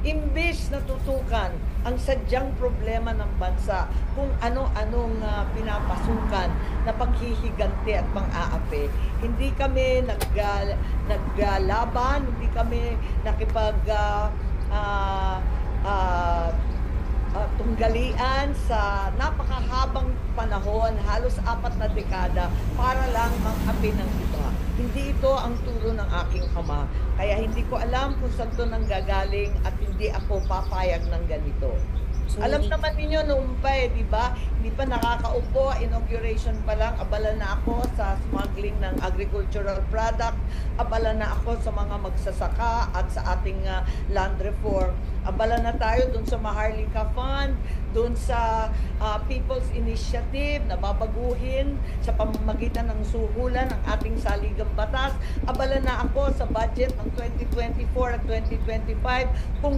imbes na tutukan ang sadyang problema ng bansa kung ano-anong pinapasukan na paghihiganti at pang-aapi. Hindi kami naglalaban, hindi kami nakipag ah, ah, tunggalian sa napakahabang panahon, halos 4 na dekada, para lang mang-api ng iba. Hindi ito ang turo ng aking ama. Kaya hindi ko alam kung saan ito nanggagaling at hindi ako papayag ng ganito. So, Alam naman ninyo noon pa di ba? Hindi pa nakakaupo, inauguration pa lang, abala na ako sa smuggling ng agricultural product, abala na ako sa mga magsasaka at sa ating land reform. Abala na tayo dun sa Maharlika Fund, dun sa People's Initiative na babaguhin sa pamamagitan ng suhulan ng ating saligang batas. Abala na ako sa budget ng 2024 at 2025 kung